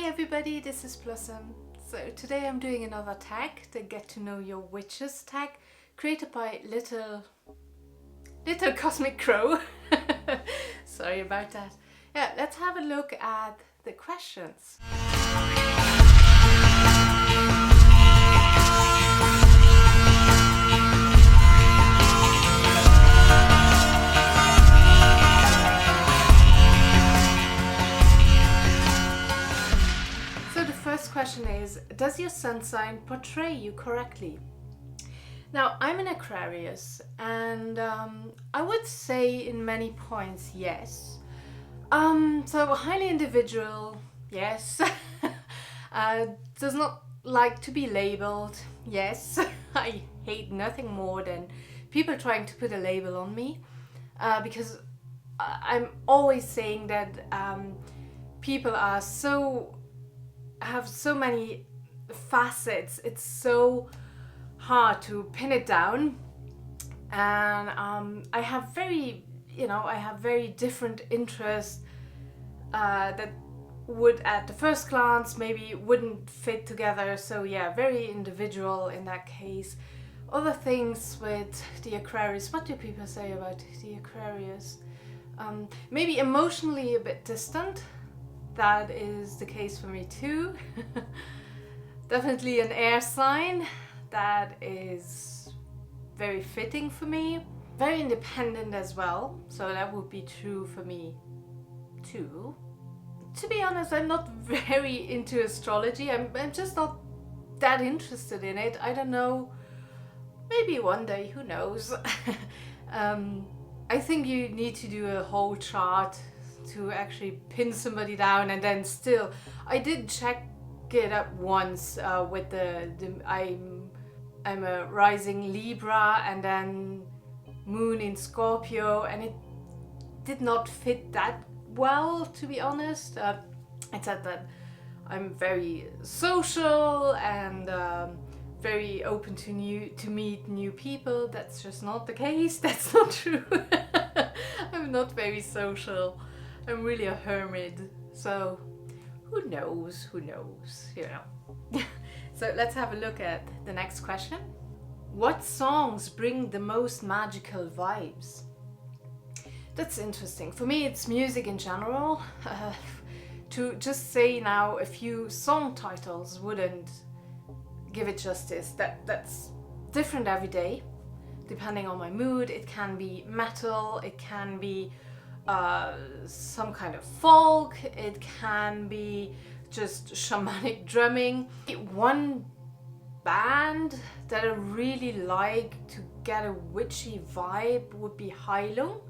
Hi everybody, this is Blossom. So today I'm doing another tag, the Get to Know Your Witches tag, created by little Cosmic Crow. Sorry about that. Yeah, let's have a look at the questions. First question is, does your sun sign portray you correctly? Now, I'm an Aquarius, and I would say in many points yes. So highly individual, yes. Does not like to be labeled, yes. I hate nothing more than people trying to put a label on me, because I'm always saying that people have so many facets. It's so hard to pin it down, and I have very different interests that would at the first glance maybe wouldn't fit together. So yeah, very individual in that case. Other things with the Aquarius, what do people say about the Aquarius? Maybe emotionally a bit distant. That is the case for me too. Definitely an air sign. That is very fitting for me. Very independent as well, so that would be true for me too. To be honest, I'm not very into astrology. I'm just not that interested in it. I don't know, maybe one day, who knows. I think you need to do a whole chart to actually pin somebody down, and then still I did check it up once with I'm a rising Libra and then moon in Scorpio, and it did not fit that well, to be honest. It said that I'm very social and very open to meet new people. That's just not the case. That's not true. I'm not very social. I'm really a hermit, so who knows, you know. So let's have a look at the next question. What songs bring the most magical vibes? That's interesting. For me, it's music in general. To just say now a few song titles wouldn't give it justice. That's different every day, depending on my mood. It can be metal, it can be some kind of folk, it can be just shamanic drumming. One band that I really like to get a witchy vibe would be Heilung.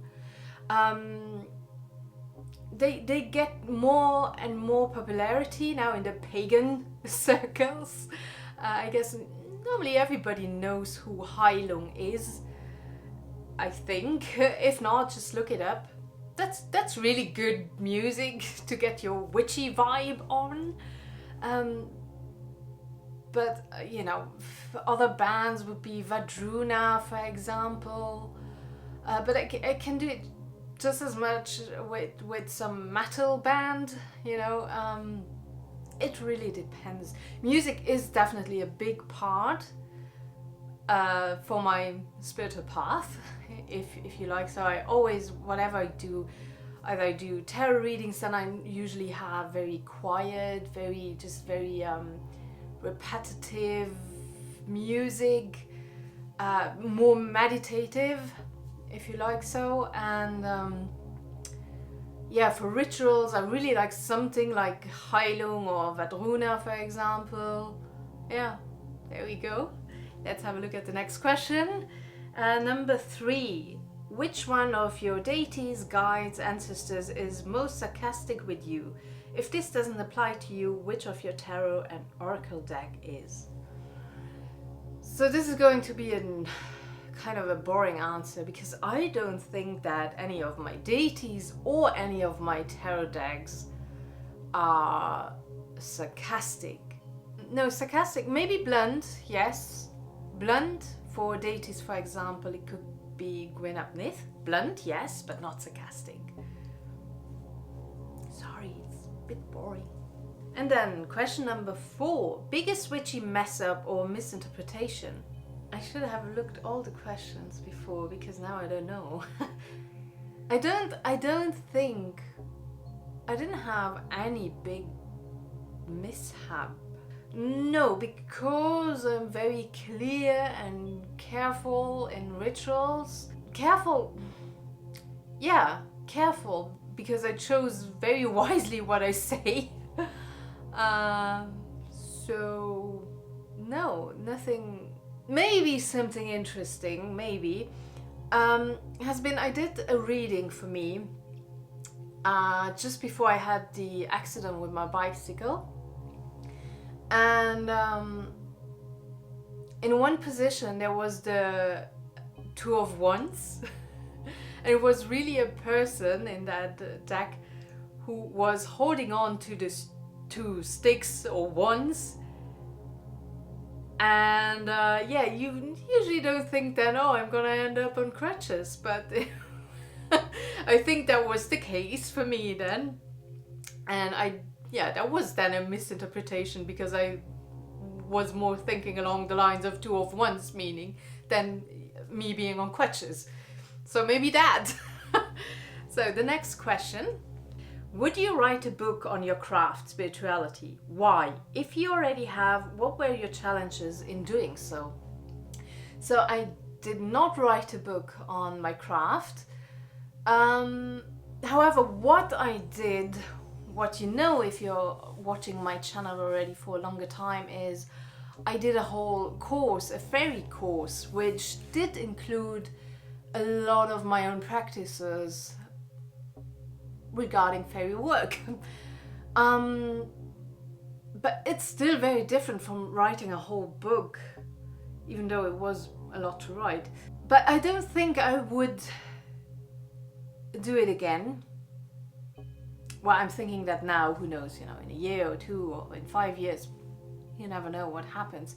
They get more and more popularity now in the pagan circles. I guess normally everybody knows who Heilung is, I think. If not, just look it up. That's really good music to get your witchy vibe on. But you know, other bands would be Vadruna, for example. But I can do it just as much with some metal band, you know. It really depends. Music is definitely a big part for my spiritual path, if you like. So I always, whatever I do, either I do tarot readings, then I usually have very quiet, very repetitive music, more meditative, if you like so. And yeah, for rituals, I really like something like Heilung or Vadruna, for example. Yeah, there we go. Let's have a look at the next question. Number 3. Which one of your deities, guides, ancestors is most sarcastic with you? If this doesn't apply to you, which of your tarot and oracle deck is? So this is going to be a kind of a boring answer, because I don't think that any of my deities or any of my tarot decks are sarcastic. No, sarcastic, maybe blunt, yes. Blunt for deities, for example, it could be Gwyneth Myth. Blunt, yes, but not sarcastic. Sorry, it's a bit boring. And then question number 4, biggest witchy mess up or misinterpretation. I should have looked all the questions before because now I don't know. I don't think I didn't have any big mishap. No, because I'm very clear and careful in rituals. Careful, yeah, careful, because I chose very wisely what I say. So, no, nothing. Maybe something interesting, maybe, has been, I did a reading for me just before I had the accident with my bicycle. And in one position there was the Two of Wands. And it was really a person in that deck who was holding on to this 2 sticks or wands. And yeah, you usually don't think then, oh, I'm gonna end up on crutches, but I think that was the case for me then. And yeah, that was then a misinterpretation because I was more thinking along the lines of 2 of Wands meaning than me being on crutches. So maybe that. So the next question. Would you write a book on your craft, spirituality? Why? If you already have, what were your challenges in doing so? So I did not write a book on my craft. However, what I did, what you know if you're watching my channel already for a longer time, is I did a whole course, a fairy course, which did include a lot of my own practices regarding fairy work. But it's still very different from writing a whole book, even though it was a lot to write. But I don't think I would do it again. Well, I'm thinking that now, who knows, you know, in a year or 2 or in 5 years, you never know what happens.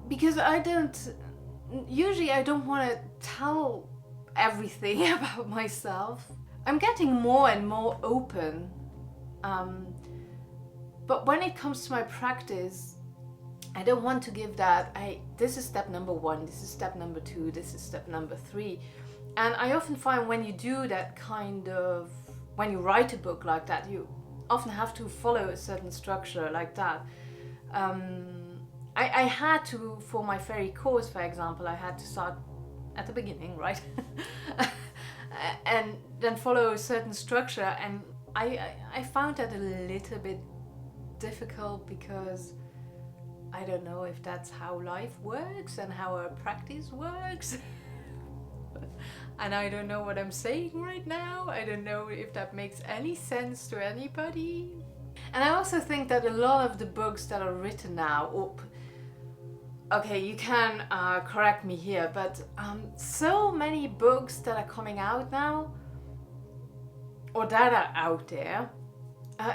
Because usually I don't want to tell everything about myself. I'm getting more and more open. But when it comes to my practice, I don't want to give that, this is step number 1, this is step number 2, this is step number 3. And I often find when you do that kind of, when you write a book like that, you often have to follow a certain structure like that. I had to, for my fairy course, for example, I had to start at the beginning, right? And then follow a certain structure, and I found that a little bit difficult because I don't know if that's how life works and how our practice works. And I don't know what I'm saying right now. I don't know if that makes any sense to anybody. And I also think that a lot of the books that are written now, okay, you can correct me here, but so many books that are coming out now, or that are out there,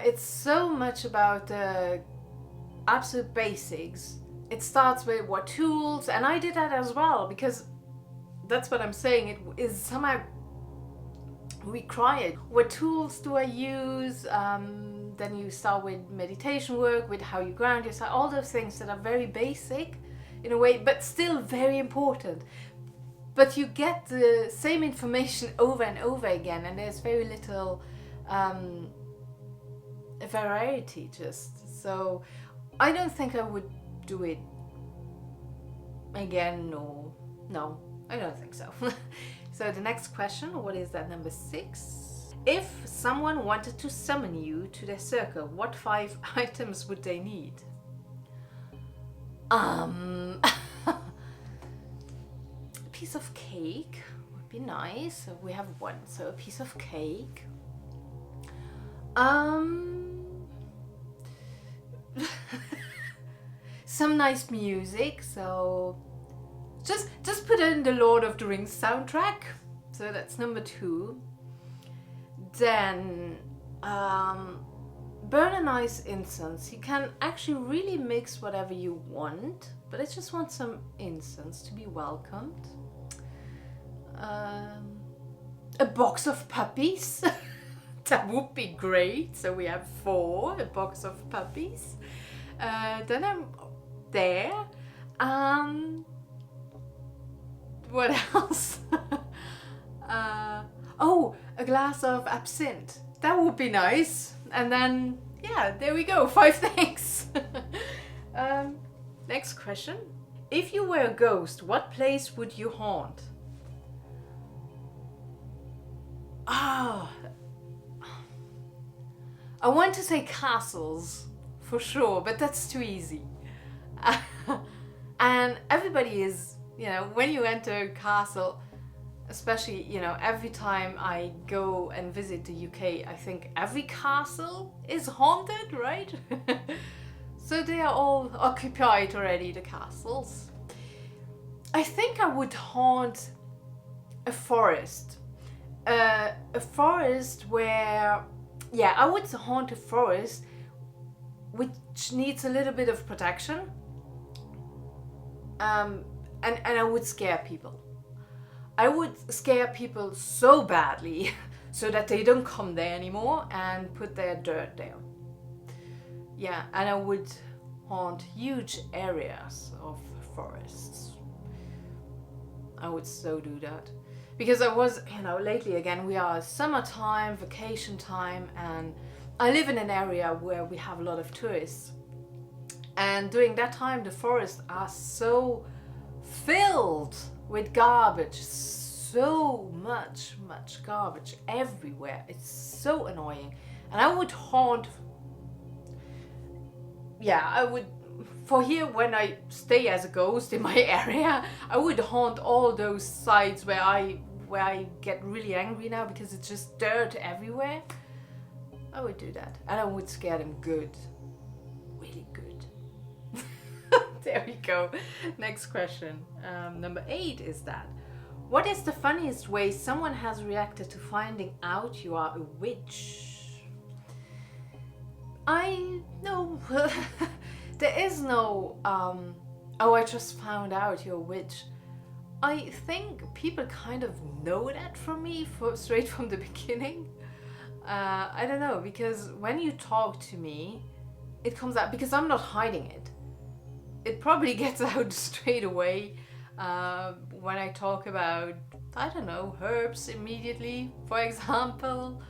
it's so much about the absolute basics. It starts with what tools, and I did that as well, because that's what I'm saying, it is somehow required. What tools do I use? Then you start with meditation work, with how you ground yourself, all those things that are very basic in a way, but still very important. But you get the same information over and over again, and there's very little variety just. So I don't think I would do it again, or no, I don't think so. So the next question, what is that, number 6? If someone wanted to summon you to their circle, what 5 items would they need? A piece of cake would be nice. So we have 1, so a piece of cake. Some nice music, so just put in the Lord of the Rings soundtrack. So that's number 2. Then burn a nice incense. You can actually really mix whatever you want, but I just want some incense to be welcomed. A box of puppies That would be great. So we have 4, a box of puppies. Then I'm there. What else? Oh, a glass of absinthe. That would be nice. And then, yeah, there we go. 5 things. Next question. If you were a ghost, what place would you haunt? Ah, I want to say castles, for sure, but that's too easy. And everybody is, you know, when you enter a castle, especially, you know, every time I go and visit the UK, I think every castle is haunted, right? So they are all occupied already, the castles. I think I would haunt a forest. A forest where, yeah, I would haunt a forest which needs a little bit of protection. And I would scare people. I would scare people so badly so that they don't come there anymore and put their dirt there. Yeah, and I would haunt huge areas of forests. I would so do that. Because I was, you know, lately again, we are summertime, vacation time, and I live in an area where we have a lot of tourists. And during that time, the forests are so filled with garbage, so much garbage everywhere. It's so annoying. And I would haunt, yeah, I would, for here when I stay as a ghost in my area, I would haunt all those sites where I get really angry now because it's just dirt everywhere. I would do that. And I would scare them good. Really good. There we go. Next question. Number 8 is that. What is the funniest way someone has reacted to finding out you are a witch? I know. There is no, oh, I just found out you're a witch. I think people kind of know that from me straight from the beginning. I don't know, because when you talk to me, it comes out, because I'm not hiding it. It probably gets out straight away when I talk about, I don't know, herbs immediately, for example.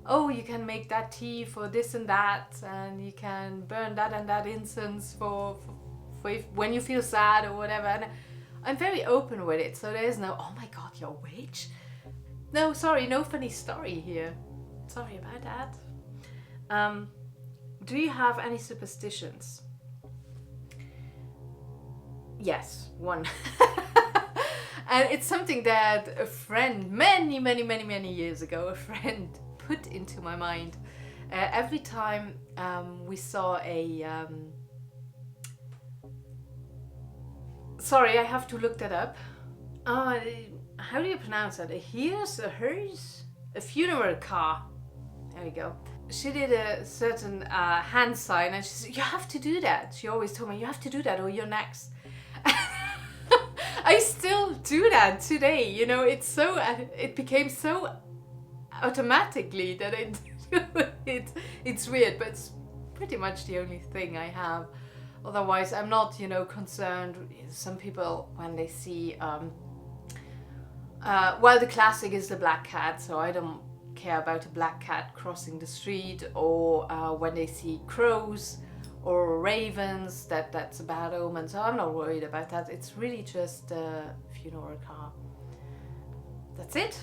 Oh, you can make that tea for this and that, and you can burn that and that incense for if, when you feel sad or whatever. And I'm very open with it, so there's no, oh my god, you're a witch? No, sorry, no funny story here. Sorry about that. Do you have any superstitions? Yes, one. And it's something that a friend, many years ago, a friend put into my mind. Every time we saw a... sorry, I have to look that up. How do you pronounce that? A hearse? A hearse? A funeral car. There we go. She did a certain hand sign and she said, you have to do that. She always told me, you have to do that or you're next. I still do that today. You know, it's so, it became so automatically that I do it. It's weird, but it's pretty much the only thing I have. Otherwise, I'm not, you know, concerned. Some people, when they see, well, the classic is the black cat, so I don't care about a black cat crossing the street, or when they see crows or ravens, that's a bad omen, so I'm not worried about that. It's really just a funeral car. That's it.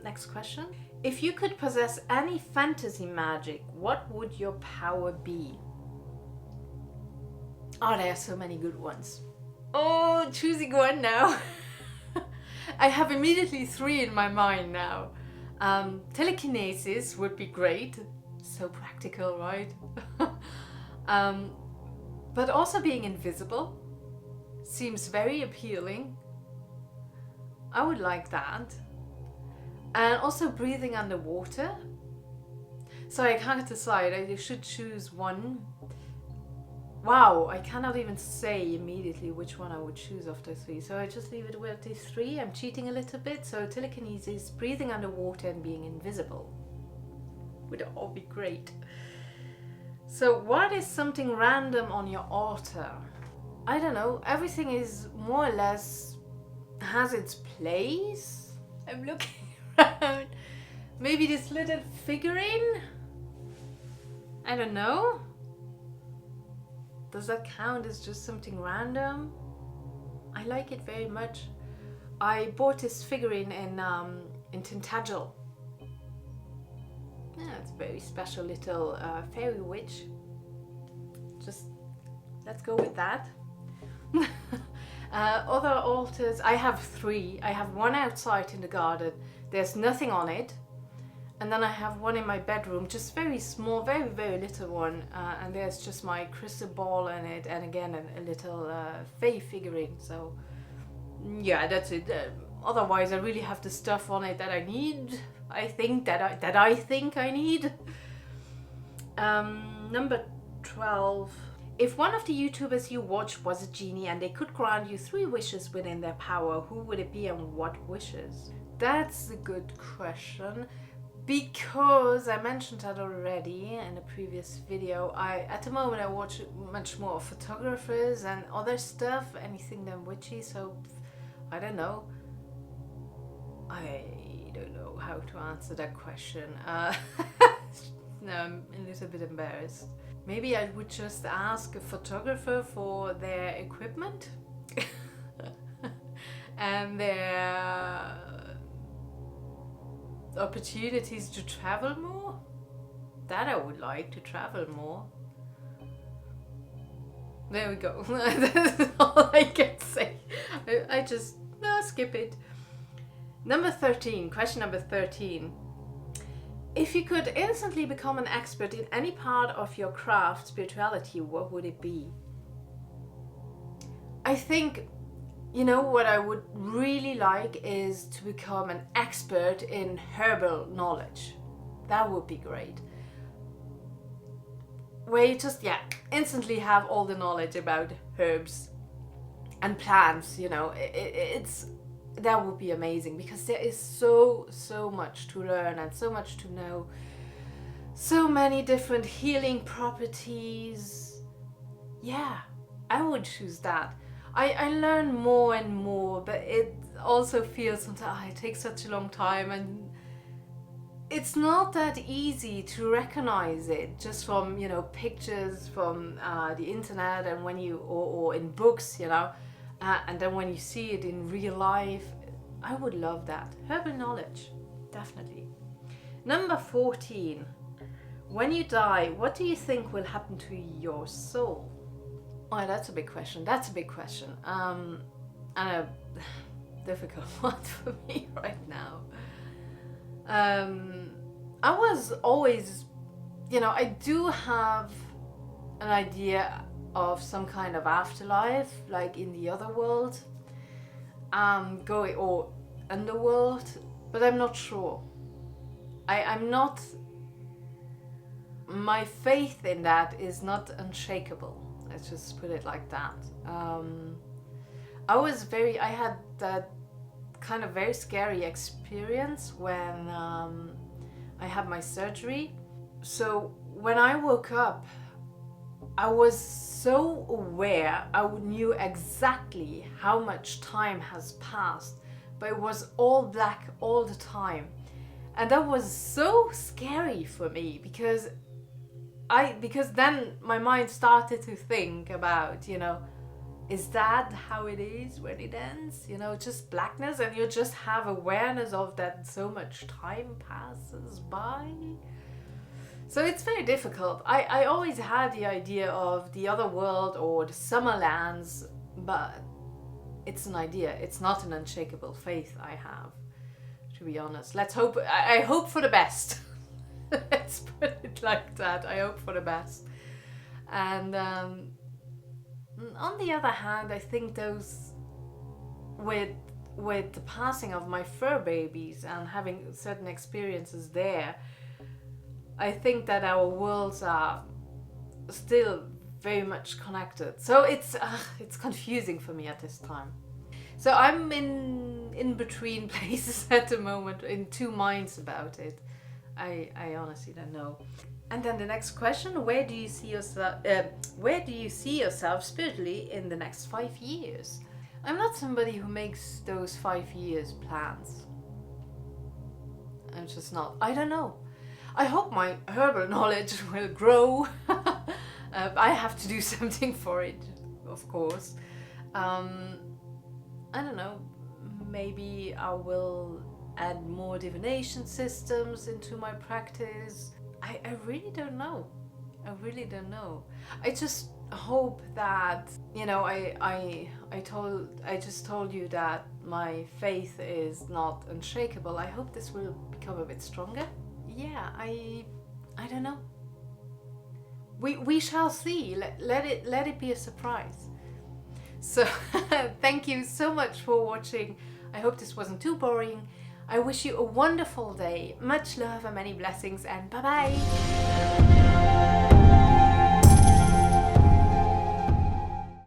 Next question. If you could possess any fantasy magic, what would your power be? Oh, there are so many good ones. Oh, choosing one now. I have immediately 3 in my mind now. Telekinesis would be great. So practical, right? But also being invisible seems very appealing. I would like that. And also breathing underwater. So I can't decide. I should choose one. Wow, I cannot even say immediately which one I would choose of those 3. So I just leave it with these 3. I'm cheating a little bit. So telekinesis, breathing underwater, and being invisible. Would all be great. So what is something random on your altar? I don't know. Everything is more or less has its place. I'm looking around. Maybe this little figurine? I don't know. Does that count as just something random? I like it very much. I bought this figurine in Tintagel. Yeah, it's a very special little fairy witch. Just let's go with that. Other altars, I have 3. I have one outside in the garden. There's nothing on it. And then I have one in my bedroom, just very small, very, very little one. And there's just my crystal ball in it. And again, a little fae figurine. So yeah, that's it. Otherwise, I really have the stuff on it that I need. I think that I think I need. Number 12. If one of the YouTubers you watch was a genie and they could grant you 3 wishes within their power, who would it be and what wishes? That's a good question, because I mentioned that already in a previous video. At the moment I watch much more photographers and other stuff, anything than witchy, so I don't know. I don't know how to answer that question. No, I'm a little bit embarrassed. Maybe I would just ask a photographer for their equipment and their opportunities to travel more. That I would like to travel more. There we go. That's all I can say. I just skip it. Number 13, question number 13. If you could instantly become an expert in any part of your craft, spirituality, what would it be? I think, you know, what I would really like is to become an expert in herbal knowledge. That would be great. Where you just, instantly have all the knowledge about herbs and plants, you know. That would be amazing, because there is so much to learn and so much to know. So many different healing properties. Yeah, I would choose that. I learn more and more, but it also feels sometimes it takes such a long time, and it's not that easy to recognize it just from, you know, pictures from the internet and when you or in books, you know. And then when you see it in real life, I would love that. Herbal knowledge, definitely. Number 14. When you die, what do you think will happen to your soul? Oh, that's a big question. That's a big question. And a difficult one for me right now. I was always, you know, I do have an idea of some kind of afterlife, like in the other world, or underworld, but I'm not sure. I'm not. My faith in that is not unshakable. Let's just put it like that. I had that kind of very scary experience when I had my surgery. So when I woke up, I was so aware, I knew exactly how much time has passed, but it was all black all the time. And that was so scary for me, because then my mind started to think about, you know, is that how it is when it ends? You know, just blackness, and you just have awareness of that so much time passes by. So it's very difficult. I always had the idea of the other world or the summer lands, but it's an idea. It's not an unshakable faith I have, to be honest. Let's hope. I hope for the best. Let's put it like that. I hope for the best. And on the other hand, I think those with the passing of my fur babies and having certain experiences there, I think that our worlds are still very much connected. So it's confusing for me at this time. So I'm in between places at the moment, in two minds about it. I honestly don't know. And then the next question, where do you see yourself spiritually in the next 5 years? I'm not somebody who makes those 5 years plans. I'm just not. I don't know. I hope my herbal knowledge will grow. I have to do something for it, of course. I don't know. Maybe I will add more divination systems into my practice. I really don't know. I really don't know. I just hope that, you know, I just told you that my faith is not unshakable. I hope this will become a bit stronger. Yeah, I don't know. We shall see. Let it be a surprise. So thank you so much for watching. I hope this wasn't too boring. I wish you a wonderful day. Much love and many blessings, and bye bye.